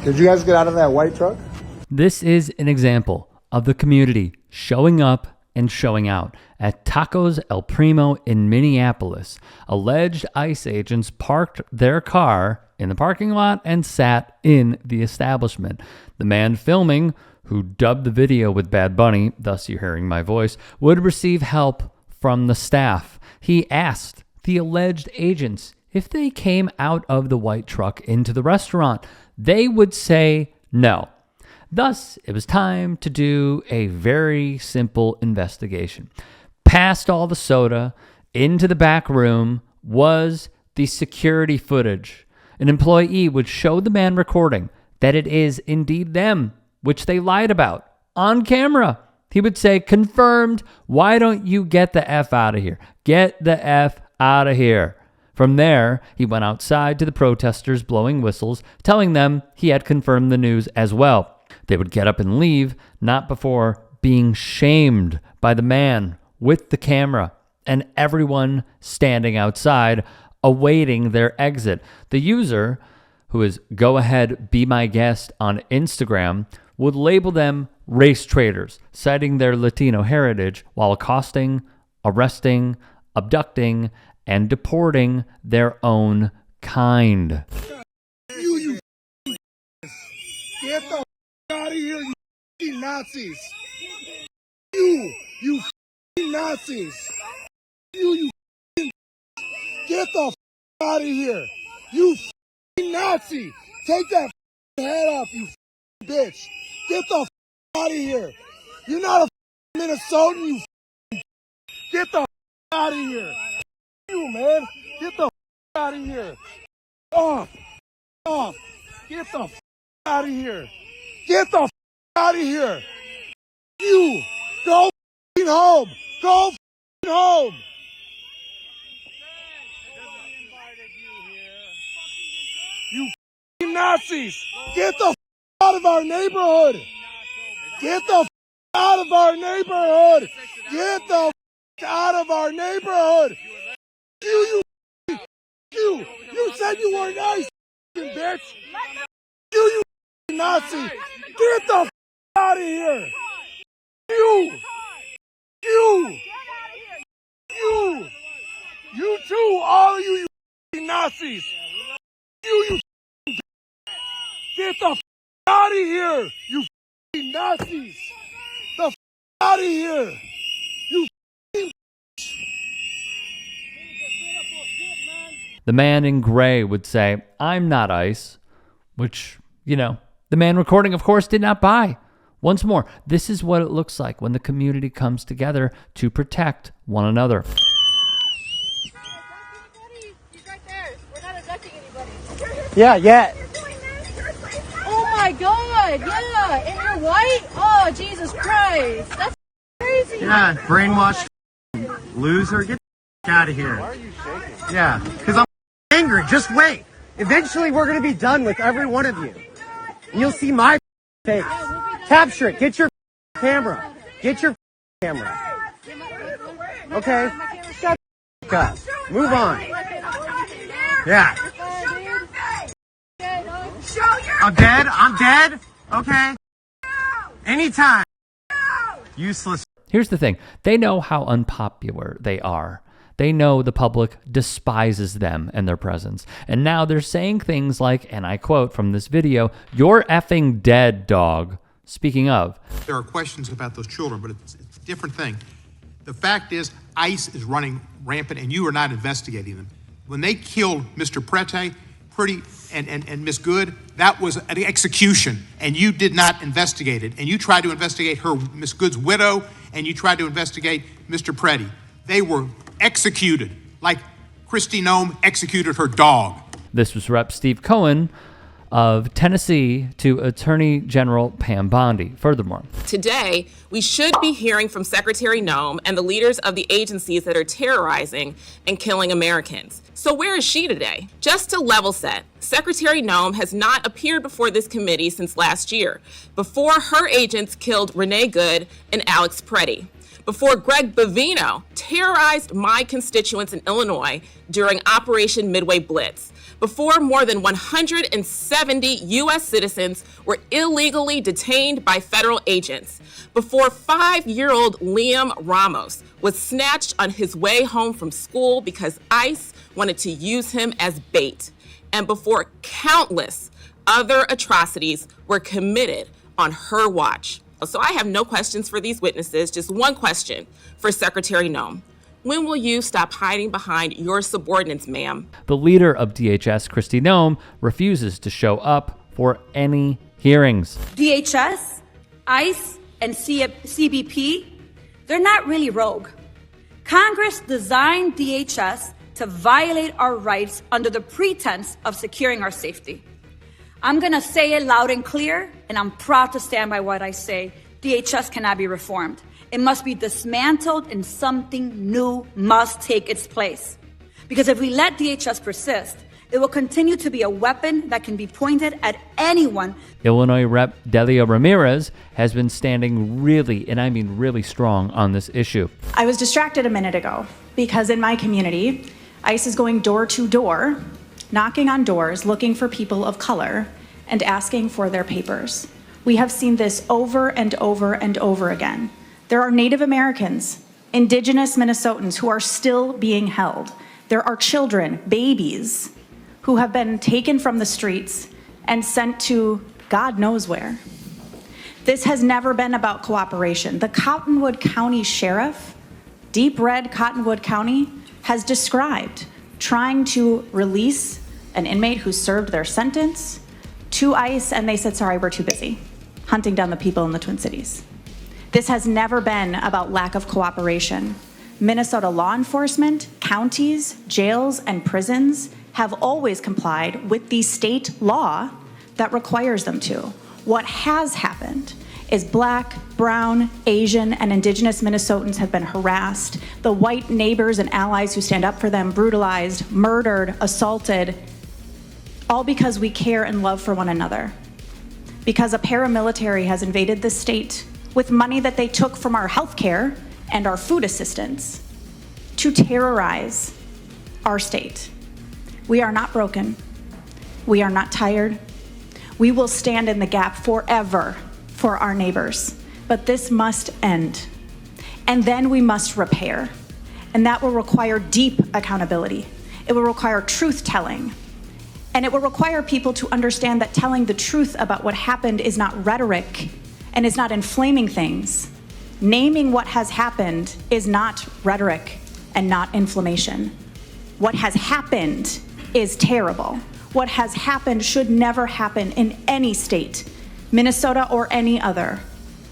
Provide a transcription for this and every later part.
Did you guys get out of that white truck? This is an example of the community showing up and showing out. At Tacos El Primo in Minneapolis, alleged ICE agents parked their car in the parking lot and sat in the establishment. The man filming, who dubbed the video with Bad Bunny, thus you're hearing my voice, would receive help from the staff. He asked the alleged agents if they came out of the white truck into the restaurant. They would say no. Thus, it was time to do a very simple investigation. Past all the soda, into the back room, was the security footage. An employee would show the man recording that it is indeed them, which they lied about, on camera. He would say, confirmed, why don't you get the F out of here? Get the F out of here. From there, he went outside to the protesters blowing whistles, telling them he had confirmed the news as well. They would get up and leave, not before being shamed by the man with the camera and everyone standing outside awaiting their exit. The user, who is Go Ahead Be My Guest on Instagram, would label them race traitors, citing their Latino heritage while accosting, arresting, abducting, and deporting their own kind. You get the out of here, you Nazis. You Nazis. You get the out of here. You Nazi. Take that head off, you bitch. Get the out of here. You're not a Minnesotan, you get the out of here. You, man. Get the out of here. Off. Get the out of here. Get the out of here. You go home. Go home. You Nazis. Get the out of our neighborhood. Get the out of our neighborhood. Get the out of our neighborhood. You said you were nice, bitch. You Nazi. Get the out of here. You too, all of you Nazis. You get the out of here, you Nazis. The out of here. You The man in gray would say, I'm not ICE, which, the man recording, of course, did not buy. Once more, this is what it looks like when the community comes together to protect one another. He's right there. We're not abducting anybody. Yeah. Oh my God, yeah. And you're white? Oh, Jesus Christ. That's crazy. Yeah, brainwashed loser. Get the out of here. Why are you shaking? Yeah, because I'm angry. Just wait. Eventually, we're going to be done with every one of you. And you'll see my face. Capture it. Get your camera. Get your camera. Okay? Shut up. Move on. Yeah. I'm dead? Okay. Anytime. Useless. Here's the thing. They know how unpopular they are. They know the public despises them and their presence. And now they're saying things like, and I quote from this video, "You're effing dead, dog." Speaking of. There are questions about those children, but it's a different thing. The fact is, ICE is running rampant, and you are not investigating them. When they killed Mr. Pretty and Miss Good, that was an execution, and you did not investigate it. And you tried to investigate her, Miss Good's widow, and you tried to investigate Mr. Pretty. They were executed like Kristi Noem executed her dog. This was Rep. Steve Cohen of Tennessee to Attorney General Pam Bondi. Furthermore, today, we should be hearing from Secretary Noem and the leaders of the agencies that are terrorizing and killing Americans. So where is she today? Just to level set, Secretary Noem has not appeared before this committee since last year, before her agents killed Renee Good and Alex Pretty. before Greg Bavino terrorized my constituents in Illinois during Operation Midway Blitz, before more than 170 U.S. citizens were illegally detained by federal agents, before 5-year-old Liam Ramos was snatched on his way home from school because ICE wanted to use him as bait, and before countless other atrocities were committed on her watch. So I have no questions for these witnesses, just one question for Secretary Noem. When will you stop hiding behind your subordinates, ma'am? The leader of DHS, Kristi Noem, refuses to show up for any hearings. DHS, ICE, and CBP, they're not really rogue. Congress designed DHS to violate our rights under the pretense of securing our safety. I'm going to say it loud and clear, and I'm proud to stand by what I say. DHS cannot be reformed. It must be dismantled, and something new must take its place. Because if we let DHS persist, it will continue to be a weapon that can be pointed at anyone. Illinois Rep. Delia Ramirez has been standing really, and I mean really strong on this issue. I was distracted a minute ago because in my community, ICE is going door to door, knocking on doors, looking for people of color and asking for their papers. We have seen this over and over and over again. There are Native Americans, indigenous Minnesotans who are still being held. There are children, babies, who have been taken from the streets and sent to God knows where. This has never been about cooperation. The Cottonwood County Sheriff, Deep Red Cottonwood County, has described trying to release an inmate who served their sentence to ICE, and they said, sorry, we're too busy hunting down the people in the Twin Cities. This has never been about lack of cooperation. Minnesota law enforcement, counties, jails, and prisons have always complied with the state law that requires them to. What has happened is Black, brown, Asian, and indigenous Minnesotans have been harassed. The white neighbors and allies who stand up for them brutalized, murdered, assaulted, all because we care and love for one another. Because a paramilitary has invaded the state with money that they took from our health care and our food assistance to terrorize our state. We are not broken. We are not tired. We will stand in the gap forever for our neighbors. But this must end. And then we must repair. And that will require deep accountability. It will require truth-telling. And it will require people to understand that telling the truth about what happened is not rhetoric and is not inflaming things. Naming what has happened is not rhetoric and not inflammation. What has happened is terrible. What has happened should never happen in any state, Minnesota or any other.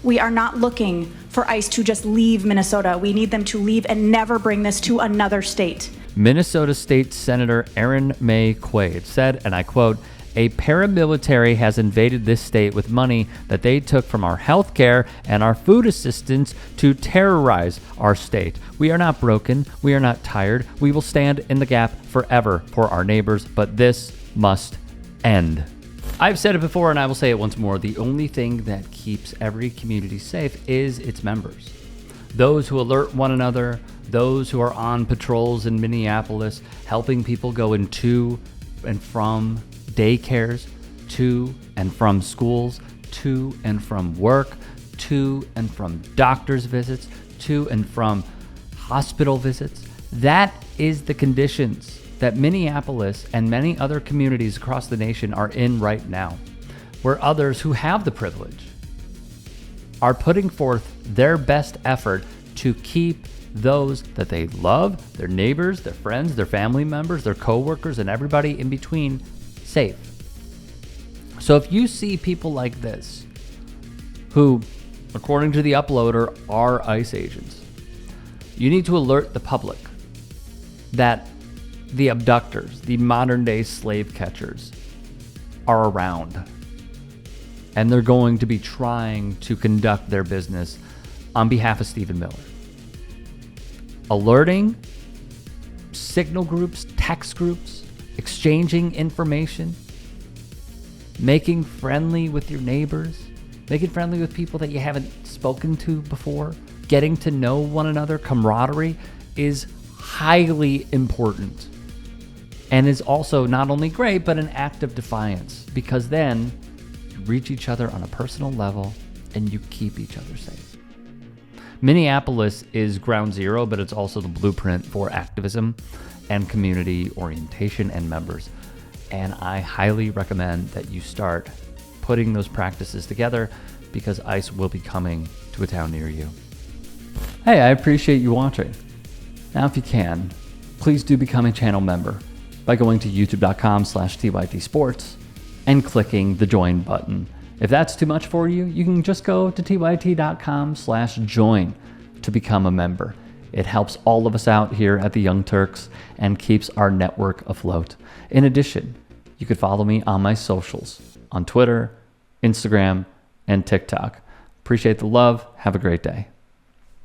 We are not looking for ICE to just leave Minnesota. We need them to leave and never bring this to another state. Minnesota State Senator Erin May Quaid said, and I quote, "A paramilitary has invaded this state with money that they took from our health care and our food assistance to terrorize our state. We are not broken. We are not tired. We will stand in the gap forever for our neighbors, but this must end." I've said it before and I will say it once more. The only thing that keeps every community safe is its members. Those who alert one another, those who are on patrols in Minneapolis, helping people go into and from daycares, to and from schools, to and from work, to and from doctor's visits, to and from hospital visits. That is the conditions that Minneapolis and many other communities across the nation are in right now, where others who have the privilege are putting forth their best effort to keep those that they love, their neighbors, their friends, their family members, their coworkers, and everybody in between safe. So if you see people like this, who, according to the uploader, are ICE agents, you need to alert the public that the abductors, the modern day slave catchers, are around. And they're going to be trying to conduct their business on behalf of Stephen Miller. Alerting, signal groups, text groups, exchanging information, making friendly with your neighbors, making friendly with people that you haven't spoken to before getting to know one another, camaraderie, is highly important. And is also not only great, but an act of defiance, because then you reach each other on a personal level and you keep each other safe. Minneapolis is ground zero, but it's also the blueprint for activism and community orientation and members. And I highly recommend that you start putting those practices together, because ICE will be coming to a town near you. Hey, I appreciate you watching. Now, if you can, please do become a channel member by going to youtube.com/tytsports and clicking the join button. If that's too much for you, you can just go to tyt.com/join to become a member. It helps all of us out here at the Young Turks and keeps our network afloat. In addition, you could follow me on my socials on Twitter, Instagram, and TikTok. Appreciate the love. Have a great day.